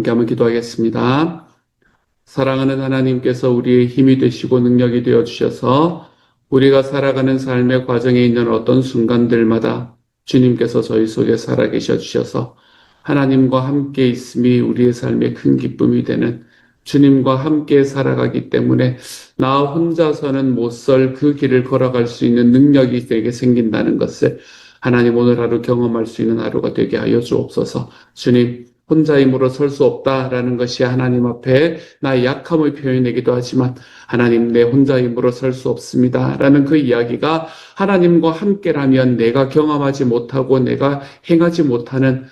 함께 한번 기도하겠습니다. 사랑하는 하나님께서 우리의 힘이 되시고 능력이 되어 주셔서 우리가 살아가는 삶의 과정에 있는 어떤 순간들마다 주님께서 저희 속에 살아계셔 주셔서 하나님과 함께 있음이 우리의 삶의 큰 기쁨이 되는, 주님과 함께 살아가기 때문에 나 혼자서는 못 설 그 길을 걸어갈 수 있는 능력이 내게 생긴다는 것을 하나님 오늘 하루 경험할 수 있는 하루가 되게 하여 주옵소서. 주님, 혼자 힘으로 설 수 없다라는 것이 하나님 앞에 나의 약함을 표현하기도 하지만, 하나님 내 혼자 힘으로 설 수 없습니다 라는 그 이야기가 하나님과 함께라면 내가 경험하지 못하고 내가 행하지 못하는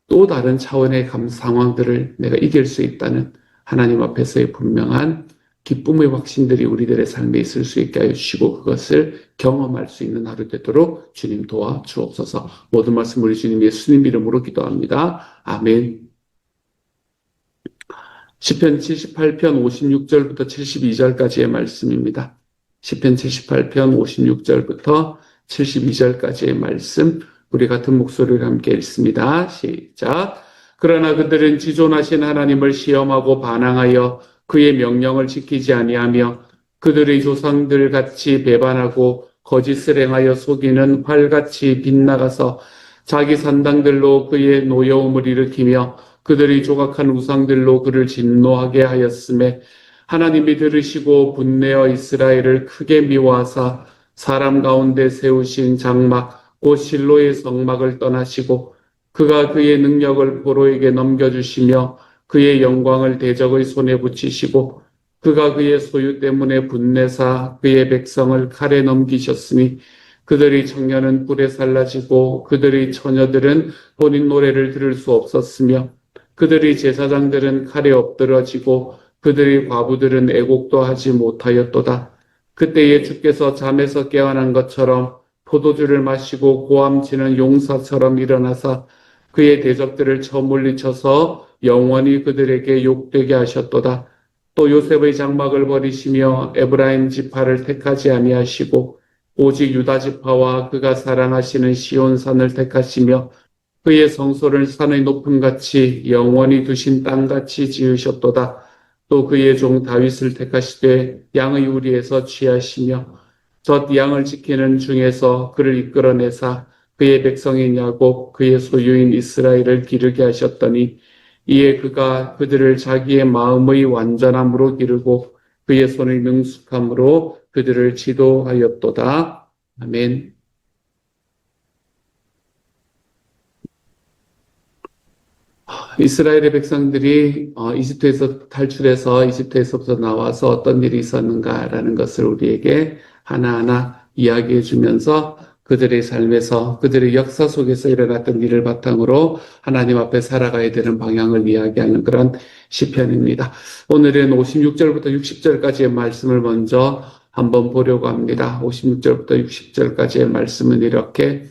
또 다른 차원의 상황들을 내가 이길 수 있다는 하나님 앞에서의 분명한 기쁨의 확신들이 우리들의 삶에 있을 수 있게 하여 주시고, 그것을 경험할 수 있는 하루 되도록 주님 도와주옵소서. 모든 말씀 우리 주님 예수님 이름으로 기도합니다. 아멘. 시편 78편 56절부터 72절까지의 말씀입니다. 시편 78편 56절부터 72절까지의 말씀, 우리 같은 목소리를 함께 읽습니다. 시작. 그러나 그들은 지존하신 하나님을 시험하고 반항하여 그의 명령을 지키지 아니하며 그들의 조상들 같이 배반하고 거짓을 행하여 속이는 활같이 빗나가서 자기 산당들로 그의 노여움을 일으키며 그들이 조각한 우상들로 그를 진노하게 하였음에 하나님이 들으시고 분내어 이스라엘을 크게 미워하사 사람 가운데 세우신 장막 곧 실로의 성막을 떠나시고 그가 그의 능력을 포로에게 넘겨주시며 그의 영광을 대적의 손에 붙이시고 그가 그의 소유 때문에 분내사 그의 백성을 칼에 넘기셨으니 그들의 청년은 불에 살라지고 그들의 처녀들은 본인 노래를 들을 수 없었으며 그들의 제사장들은 칼에 엎드러지고 그들의 과부들은 애곡도 하지 못하였도다. 그때에 주께서 잠에서 깨어난 것처럼 포도주를 마시고 고함치는 용사처럼 일어나사 그의 대적들을 쳐 물리쳐서 영원히 그들에게 욕되게 하셨도다. 또 요셉의 장막을 버리시며 에브라임 지파를 택하지 아니하시고 오직 유다 지파와 그가 사랑하시는 시온산을 택하시며 그의 성소를 산의 높음같이 영원히 두신 땅같이 지으셨도다. 또 그의 종 다윗을 택하시되 양의 우리에서 취하시며 젖 양을 지키는 중에서 그를 이끌어내사 그의 백성인 야곱 그의 소유인 이스라엘을 기르게 하셨더니 이에 그가 그들을 자기의 마음의 완전함으로 기르고 그의 손의 능숙함으로 그들을 지도하였도다. 아멘. 이스라엘의 백성들이 이집트에서 탈출해서 이집트에서부터 나와서 어떤 일이 있었는가라는 것을 우리에게 하나하나 이야기해 주면서 그들의 삶에서 그들의 역사 속에서 일어났던 일을 바탕으로 하나님 앞에 살아가야 되는 방향을 이야기하는 그런 시편입니다. 오늘은 56절부터 60절까지의 말씀을 먼저 한번 보려고 합니다. 56절부터 60절까지의 말씀은 이렇게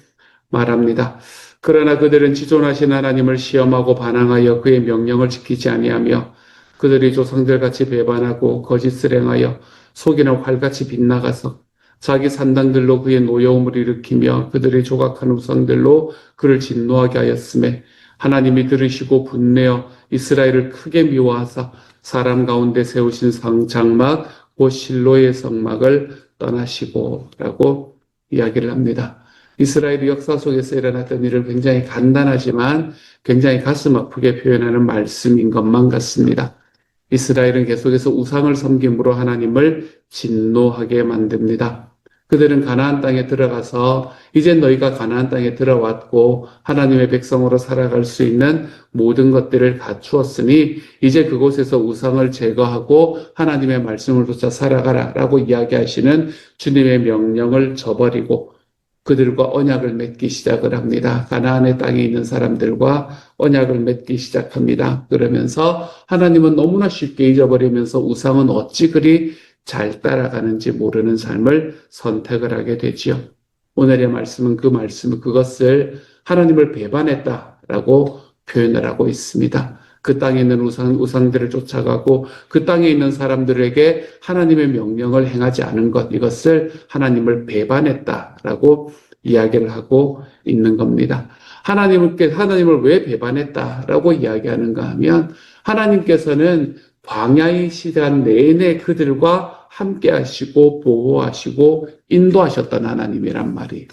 말합니다. 그러나 그들은 지존하신 하나님을 시험하고 반항하여 그의 명령을 지키지 아니하며 그들이 조상들같이 배반하고 거짓을 행하여 속이는 활같이 빗나가서 자기 산당들로 그의 노여움을 일으키며 그들의 조각한 우상들로 그를 진노하게 하였음에 하나님이 들으시고 분내어 이스라엘을 크게 미워하사 사람 가운데 세우신 장막 곧 실로의 성막을 떠나시고 라고 이야기를 합니다. 이스라엘의 역사 속에서 일어났던 일을 굉장히 간단하지만 굉장히 가슴 아프게 표현하는 말씀인 것만 같습니다. 이스라엘은 계속해서 우상을 섬김으로 하나님을 진노하게 만듭니다. 그들은 가나안 땅에 들어가서 이제 너희가 가나안 땅에 들어왔고 하나님의 백성으로 살아갈 수 있는 모든 것들을 갖추었으니 이제 그곳에서 우상을 제거하고 하나님의 말씀을 쫓아 살아가라 라고 이야기하시는 주님의 명령을 저버리고 그들과 언약을 맺기 시작을 합니다. 가나안의 땅에 있는 사람들과 언약을 맺기 시작합니다. 그러면서 하나님은 너무나 쉽게 잊어버리면서 우상은 어찌 그리 잘 따라가는지 모르는 삶을 선택을 하게 되지요. 오늘의 말씀은 그것을 하나님을 배반했다라고 표현을 하고 있습니다. 그 땅에 있는 우상들을 쫓아가고 그 땅에 있는 사람들에게 하나님의 명령을 행하지 않은 것, 이것을 하나님을 배반했다라고 이야기를 하고 있는 겁니다. 하나님을 왜 배반했다라고 이야기하는가 하면 하나님께서는 광야의 시간 내내 그들과 함께 하시고 보호하시고 인도하셨던 하나님이란 말이에요.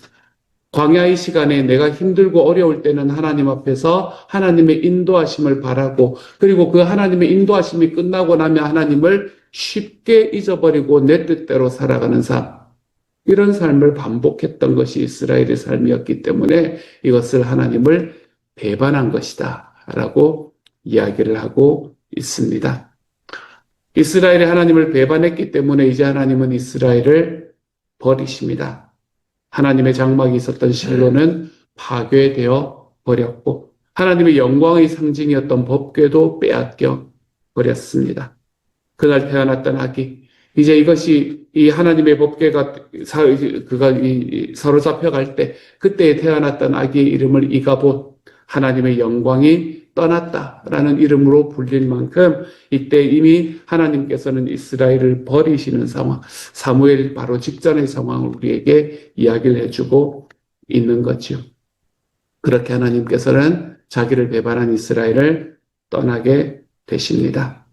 광야의 시간에 내가 힘들고 어려울 때는 하나님 앞에서 하나님의 인도하심을 바라고 그리고 그 하나님의 인도하심이 끝나고 나면 하나님을 쉽게 잊어버리고 내 뜻대로 살아가는 삶. 이런 삶을 반복했던 것이 이스라엘의 삶이었기 때문에 이것을 하나님을 배반한 것이다 라고 이야기를 하고 있습니다. 이스라엘이 하나님을 배반했기 때문에 이제 하나님은 이스라엘을 버리십니다. 하나님의 장막이 있었던 실로는 파괴되어 버렸고 하나님의 영광의 상징이었던 법궤도 빼앗겨 버렸습니다. 그날 태어났던 아기 이제 이것이 이 하나님의 법궤가 그가 사로잡혀갈 때 그때에 태어났던 아기의 이름을 이가봇 하나님의 영광이 떠났다라는 이름으로 불릴 만큼 이때 이미 하나님께서는 이스라엘을 버리시는 상황, 사무엘 바로 직전의 상황을 우리에게 이야기를 해주고 있는 거죠. 그렇게 하나님께서는 자기를 배반한 이스라엘을 떠나게 되십니다.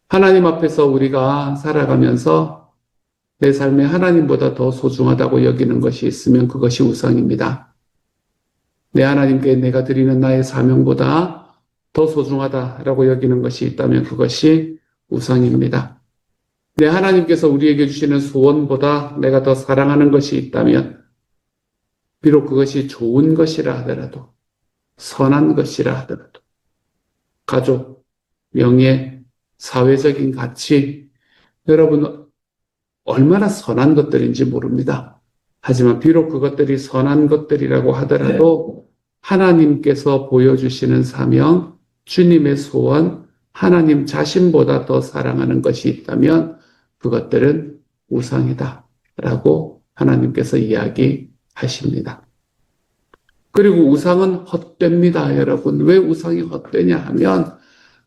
하나님 앞에서 우리가 살아가면서 내 삶에 하나님보다 더 소중하다고 여기는 것이 있으면 그것이 우상입니다. 내 하나님께 내가 드리는 나의 사명보다 더 소중하다라고 여기는 것이 있다면 그것이 우상입니다. 내 하나님께서 우리에게 주시는 소원보다 내가 더 사랑하는 것이 있다면 비록 그것이 좋은 것이라 하더라도 선한 것이라 하더라도 가족, 명예, 사회적인 가치 여러분 얼마나 선한 것들인지 모릅니다. 하지만 비록 그것들이 선한 것들이라고 하더라도 하나님께서 보여주시는 사명, 주님의 소원, 하나님 자신보다 더 사랑하는 것이 있다면 그것들은 우상이다 라고 하나님께서 이야기하십니다. 그리고 우상은 헛됩니다. 여러분 왜 우상이 헛되냐 하면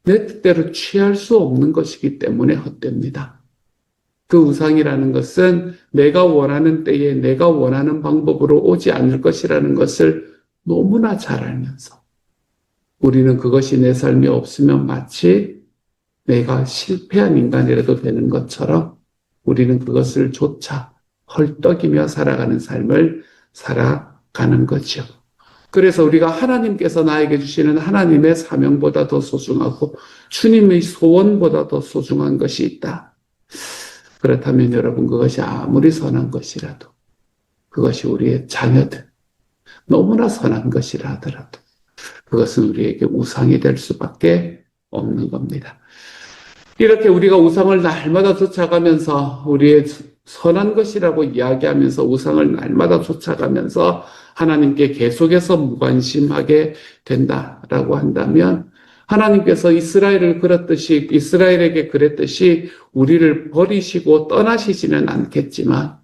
내 뜻대로 취할 수 없는 것이기 때문에 헛됩니다. 그 우상이라는 것은 내가 원하는 때에 내가 원하는 방법으로 오지 않을 것이라는 것을 너무나 잘 알면서 우리는 그것이 내 삶에 없으면 마치 내가 실패한 인간이라도 되는 것처럼 우리는 그것을 조차 헐떡이며 살아가는 삶을 살아가는 거죠. 그래서 우리가 하나님께서 나에게 주시는 하나님의 사명보다 더 소중하고 주님의 소원보다 더 소중한 것이 있다. 그렇다면 여러분 그것이 아무리 선한 것이라도 그것이 우리의 자녀들 너무나 선한 것이라 하더라도 그것은 우리에게 우상이 될 수밖에 없는 겁니다. 이렇게 우리가 우상을 날마다 쫓아가면서 우리의 선한 것이라고 이야기하면서 우상을 날마다 쫓아가면서 하나님께 계속해서 무관심하게 된다라고 한다면 하나님께서 이스라엘에게 그랬듯이 우리를 버리시고 떠나시지는 않겠지만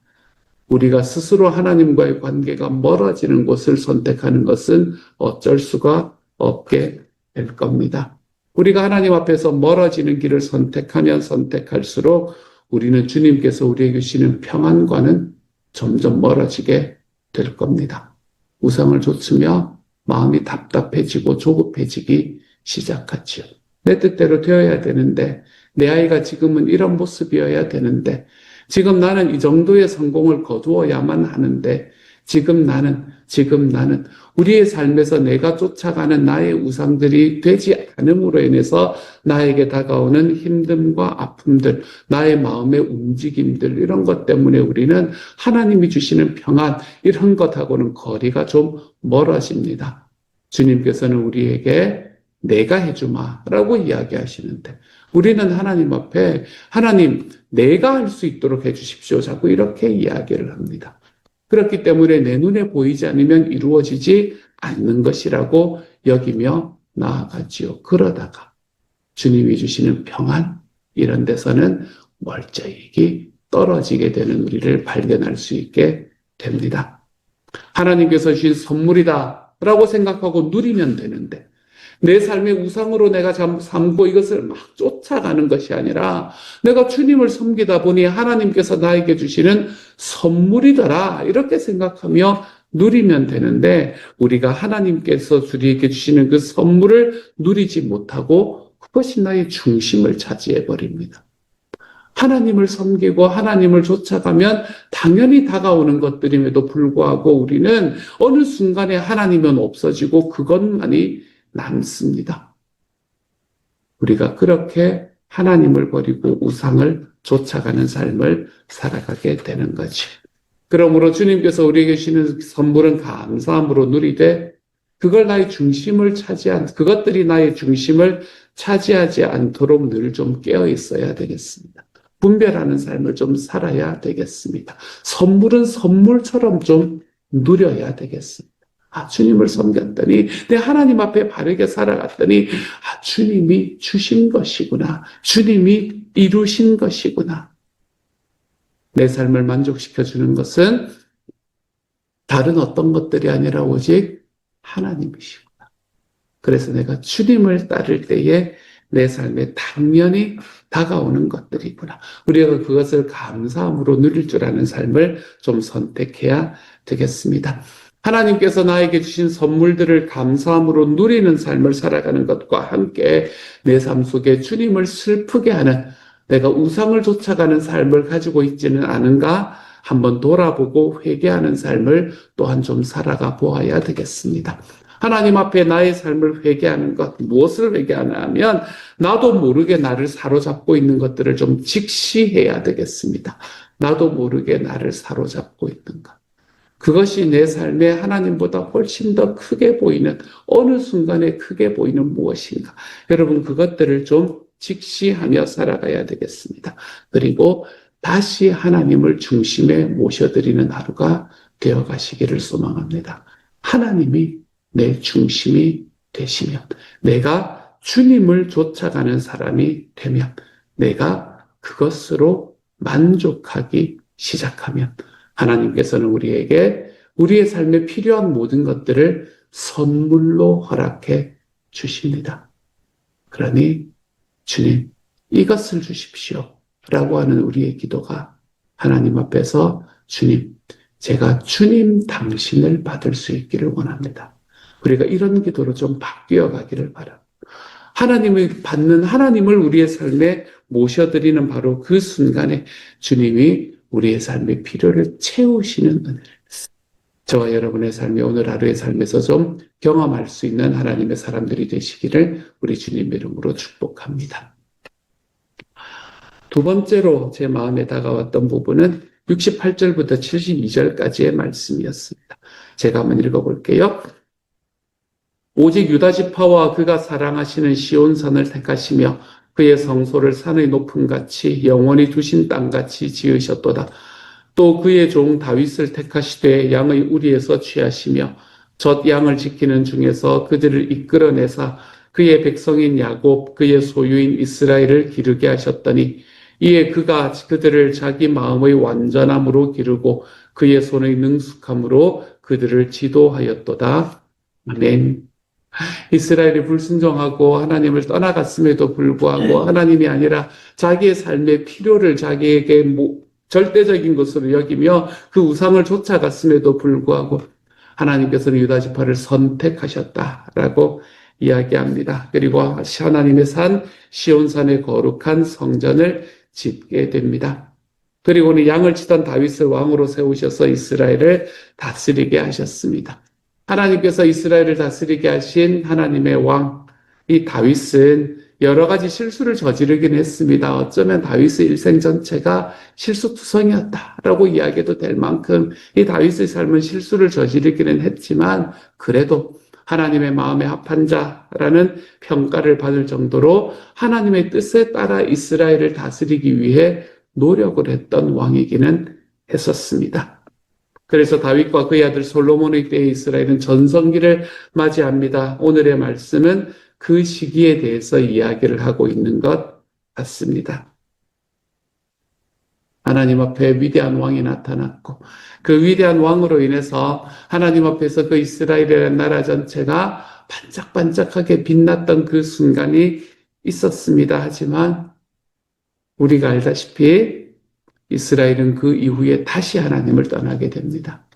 우리가 스스로 하나님과의 관계가 멀어지는 곳을 선택하는 것은 어쩔 수가 없게 될 겁니다. 우리가 하나님 앞에서 멀어지는 길을 선택하면 선택할수록 우리는 주님께서 우리에게 주시는 평안과는 점점 멀어지게 될 겁니다. 우상을 좇으며 마음이 답답해지고 조급해지기 시작하지요. 내 뜻대로 되어야 되는데 내 아이가 지금은 이런 모습이어야 되는데 지금 나는 이 정도의 성공을 거두어야만 하는데 지금 나는 우리의 삶에서 내가 쫓아가는 나의 우상들이 되지 않음으로 인해서 나에게 다가오는 힘듦과 아픔들, 나의 마음의 움직임들 이런 것 때문에 우리는 하나님이 주시는 평안 이런 것하고는 거리가 좀 멀어집니다. 주님께서는 우리에게 내가 해주마라고 이야기하시는데 우리는 하나님 앞에 하나님 내가 할 수 있도록 해주십시오. 자꾸 이렇게 이야기를 합니다. 그렇기 때문에 내 눈에 보이지 않으면 이루어지지 않는 것이라고 여기며 나아가지요. 그러다가 주님이 주시는 평안 이런 데서는 멀쩡히 떨어지게 되는 우리를 발견할 수 있게 됩니다. 하나님께서 주신 선물이다 라고 생각하고 누리면 되는데 내 삶의 우상으로 내가 삼고 이것을 막 쫓아가는 것이 아니라 내가 주님을 섬기다 보니 하나님께서 나에게 주시는 선물이더라 이렇게 생각하며 누리면 되는데 우리가 하나님께서 우리에게 주시는 그 선물을 누리지 못하고 그것이 나의 중심을 차지해 버립니다. 하나님을 섬기고 하나님을 쫓아가면 당연히 다가오는 것들임에도 불구하고 우리는 어느 순간에 하나님은 없어지고 그것만이 남습니다. 우리가 그렇게 하나님을 버리고 우상을 쫓아가는 삶을 살아가게 되는 거지. 그러므로 주님께서 우리에게 주시는 선물은 감사함으로 누리되 그것들이 나의 중심을 차지하지 않도록 늘 좀 깨어 있어야 되겠습니다. 분별하는 삶을 좀 살아야 되겠습니다. 선물은 선물처럼 좀 누려야 되겠습니다. 주님을 섬겼더니, 내 하나님 앞에 바르게 살아갔더니, 주님이 주신 것이구나. 주님이 이루신 것이구나. 내 삶을 만족시켜주는 것은 다른 어떤 것들이 아니라 오직 하나님이시구나. 그래서 내가 주님을 따를 때에 내 삶에 당연히 다가오는 것들이구나. 우리가 그것을 감사함으로 누릴 줄 아는 삶을 좀 선택해야 되겠습니다. 하나님께서 나에게 주신 선물들을 감사함으로 누리는 삶을 살아가는 것과 함께 내 삶 속에 주님을 슬프게 하는, 내가 우상을 쫓아가는 삶을 가지고 있지는 않은가 한번 돌아보고 회개하는 삶을 또한 좀 살아가 보아야 되겠습니다. 하나님 앞에 나의 삶을 회개하는 것, 무엇을 회개하냐 하면 나도 모르게 나를 사로잡고 있는 것들을 좀 직시해야 되겠습니다. 나도 모르게 나를 사로잡고 있는 것. 그것이 내 삶에 하나님보다 훨씬 더 크게 보이는, 어느 순간에 크게 보이는 무엇인가. 여러분, 그것들을 좀 직시하며 살아가야 되겠습니다. 그리고 다시 하나님을 중심에 모셔드리는 하루가 되어 가시기를 소망합니다. 하나님이 내 중심이 되시면, 내가 주님을 쫓아가는 사람이 되면, 내가 그것으로 만족하기 시작하면 하나님께서는 우리에게 우리의 삶에 필요한 모든 것들을 선물로 허락해 주십니다. 그러니 주님, 이것을 주십시오 라고 하는 우리의 기도가 하나님 앞에서 주님, 제가 주님 당신을 받을 수 있기를 원합니다. 우리가 이런 기도로 좀 바뀌어 가기를 바랍니다. 하나님을 받는, 하나님을 우리의 삶에 모셔드리는 바로 그 순간에 주님이 우리의 삶의 필요를 채우시는 은혜를 저와 여러분의 삶이 오늘 하루의 삶에서 좀 경험할 수 있는 하나님의 사람들이 되시기를 우리 주님 이름으로 축복합니다. 두 번째로 제 마음에 다가왔던 부분은 68절부터 72절까지의 말씀이었습니다. 제가 한번 읽어볼게요. 오직 유다 지파와 그가 사랑하시는 시온산을 택하시며 그의 성소를 산의 높음같이 영원히 두신 땅같이 지으셨도다. 또 그의 종 다윗을 택하시되 양의 우리에서 취하시며 젖 양을 지키는 중에서 그들을 이끌어내사 그의 백성인 야곱 그의 소유인 이스라엘을 기르게 하셨더니 이에 그가 그들을 자기 마음의 완전함으로 기르고 그의 손의 능숙함으로 그들을 지도하였도다. 아멘. 이스라엘이 불순종하고 하나님을 떠나갔음에도 불구하고 하나님이 아니라 자기의 삶의 필요를 자기에게 절대적인 것으로 여기며 그 우상을 쫓아갔음에도 불구하고 하나님께서는 유다 지파를 선택하셨다라고 이야기합니다. 그리고 하나님의 산 시온산의 거룩한 성전을 짓게 됩니다. 그리고는 양을 치던 다윗을 왕으로 세우셔서 이스라엘을 다스리게 하셨습니다. 하나님께서 이스라엘을 다스리게 하신 하나님의 왕, 이 다윗은 여러 가지 실수를 저지르긴 했습니다. 어쩌면 다윗의 일생 전체가 실수투성이었다라고 이야기해도 될 만큼 이 다윗의 삶은 실수를 저지르기는 했지만 그래도 하나님의 마음에 합한 자라는 평가를 받을 정도로 하나님의 뜻에 따라 이스라엘을 다스리기 위해 노력을 했던 왕이기는 했었습니다. 그래서 다윗과 그의 아들 솔로몬의 때에 이스라엘은 전성기를 맞이합니다. 오늘의 말씀은 그 시기에 대해서 이야기를 하고 있는 것 같습니다. 하나님 앞에 위대한 왕이 나타났고 그 위대한 왕으로 인해서 하나님 앞에서 그 이스라엘이라는 나라 전체가 반짝반짝하게 빛났던 그 순간이 있었습니다. 하지만 우리가 알다시피 이스라엘은 그 이후에 다시 하나님을 떠나게 됩니다.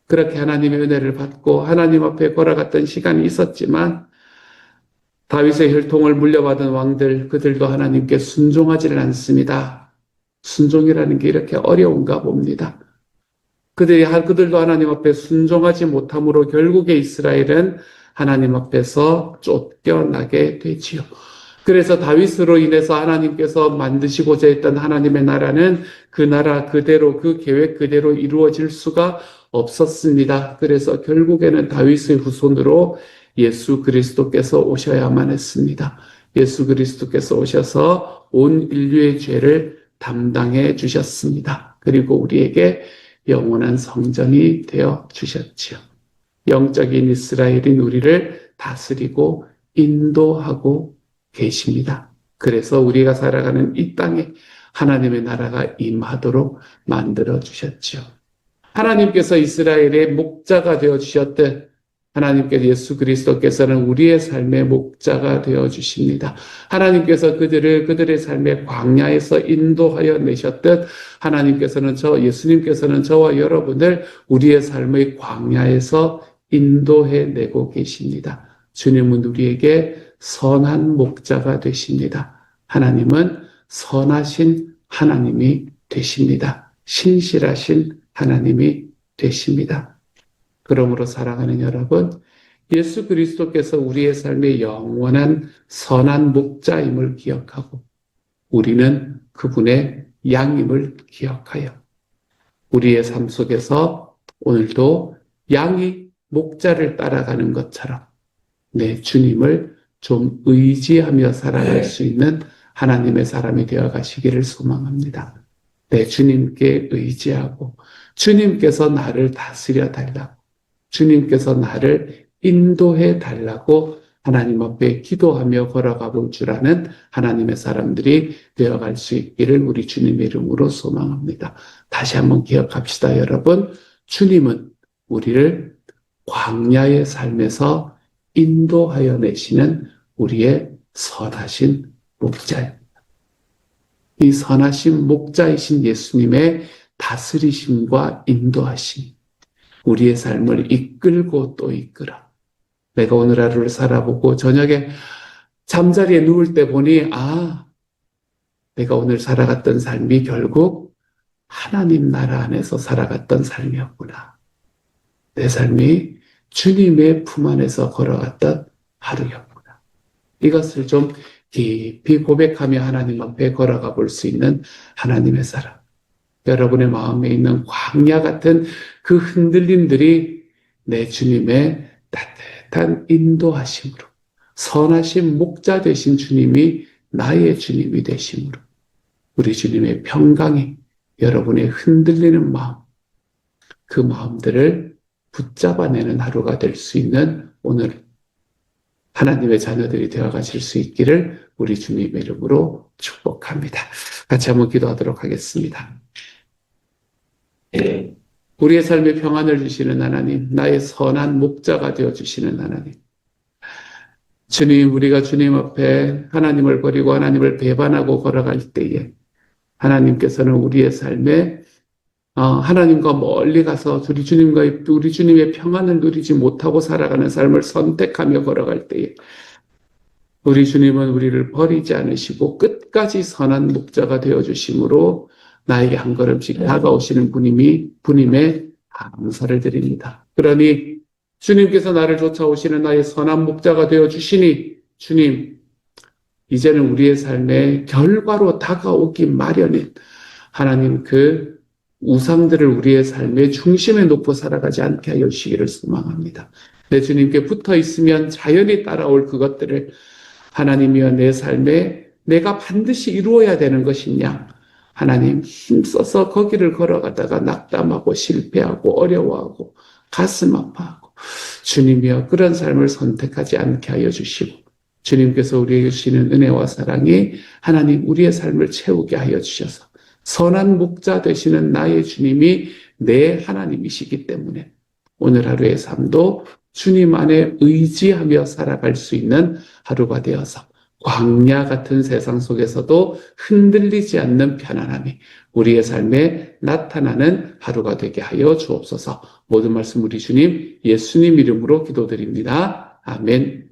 그렇게 하나님의 은혜를 받고 하나님 앞에 걸어갔던 시간이 있었지만 다윗의 혈통을 물려받은 왕들, 그들도 하나님께 순종하지는 않습니다. 순종이라는 게 이렇게 어려운가 봅니다. 그들도 하나님 앞에 순종하지 못함으로 결국에 이스라엘은 하나님 앞에서 쫓겨나게 되지요. 그래서 다윗으로 인해서 하나님께서 만드시고자 했던 하나님의 나라는 그 나라 그대로, 그 계획 그대로 이루어질 수가 없었습니다. 그래서 결국에는 다윗의 후손으로 예수 그리스도께서 오셔야만 했습니다. 예수 그리스도께서 오셔서 온 인류의 죄를 담당해 주셨습니다. 그리고 우리에게 영원한 성전이 되어 주셨지요. 영적인 이스라엘인 우리를 다스리고 인도하고 계십니다. 그래서 우리가 살아가는 이 땅에 하나님의 나라가 임하도록 만들어 주셨지요. 하나님께서 이스라엘의 목자가 되어 주셨듯 하나님께서 예수 그리스도께서는 우리의 삶의 목자가 되어 주십니다. 하나님께서 그들의 삶의 광야에서 인도하여 내셨듯 하나님께서는 예수님께서는 저와 여러분을 우리의 삶의 광야에서 인도해 내고 계십니다. 주님은 우리에게 선한 목자가 되십니다. 하나님은 선하신 하나님이 되십니다. 신실하신 하나님이 되십니다. 그러므로 사랑하는 여러분, 예수 그리스도께서 우리의 삶의 영원한 선한 목자임을 기억하고 우리는 그분의 양임을 기억하여 우리의 삶 속에서 오늘도 양이 목자를 따라가는 것처럼 내 주님을 좀 의지하며 살아갈 수 있는 하나님의 사람이 되어 가시기를 소망합니다. 내 주님께 의지하고 주님께서 나를 다스려 달라고 주님께서 나를 인도해 달라고 하나님 앞에 기도하며 걸어가 볼 줄 아는 하나님의 사람들이 되어갈 수 있기를 우리 주님의 이름으로 소망합니다. 다시 한번 기억합시다, 여러분. 주님은 우리를 광야의 삶에서 인도하여 내시는 우리의 선하신 목자입니다. 이 선하신 목자이신 예수님의 다스리심과 인도하심, 우리의 삶을 이끌고 또 이끌어. 내가 오늘 하루를 살아보고 저녁에 잠자리에 누울 때 보니 내가 오늘 살아갔던 삶이 결국 하나님 나라 안에서 살아갔던 삶이었구나. 내 삶이 주님의 품 안에서 걸어갔던 하루였구나. 이것을 좀 깊이 고백하며 하나님 앞에 걸어가 볼 수 있는 하나님의 사람. 여러분의 마음에 있는 광야 같은 그 흔들림들이 내 주님의 따뜻한 인도하심으로 선하신 목자 되신 주님이 나의 주님이 되심으로 우리 주님의 평강이 여러분의 흔들리는 마음, 그 마음들을 붙잡아내는 하루가 될 수 있는 오늘 하나님의 자녀들이 되어가실 수 있기를 우리 주님의 이름으로 축복합니다. 같이 한번 기도하도록 하겠습니다. 우리의 삶에 평안을 주시는 하나님, 나의 선한 목자가 되어주시는 하나님. 주님, 우리가 주님 앞에 하나님을 버리고 하나님을 배반하고 걸어갈 때에 하나님께서는 우리의 삶에 하나님과 멀리 가서 우리 주님의 평안을 누리지 못하고 살아가는 삶을 선택하며 걸어갈 때에 우리 주님은 우리를 버리지 않으시고 끝까지 선한 목자가 되어주심으로 나에게 한 걸음씩 다가오시는 분임에 감사를 드립니다. 그러니 주님께서 나를 쫓아오시는 나의 선한 목자가 되어주시니 주님, 이제는 우리의 삶의 결과로 다가오기 마련인 하나님 그 우상들을 우리의 삶의 중심에 놓고 살아가지 않게 하여 주시기를 소망합니다. 내 주님께 붙어 있으면 자연히 따라올 그것들을 하나님이여 내 삶에 내가 반드시 이루어야 되는 것이냐, 하나님 힘써서 거기를 걸어가다가 낙담하고 실패하고 어려워하고 가슴 아파하고 주님이여 그런 삶을 선택하지 않게 하여 주시고 주님께서 우리에게 주시는 은혜와 사랑이 하나님 우리의 삶을 채우게 하여 주셔서 선한 목자 되시는 나의 주님이 내 하나님이시기 때문에 오늘 하루의 삶도 주님 안에 의지하며 살아갈 수 있는 하루가 되어서 광야 같은 세상 속에서도 흔들리지 않는 편안함이 우리의 삶에 나타나는 하루가 되게 하여 주옵소서. 모든 말씀 우리 주님 예수님 이름으로 기도드립니다. 아멘.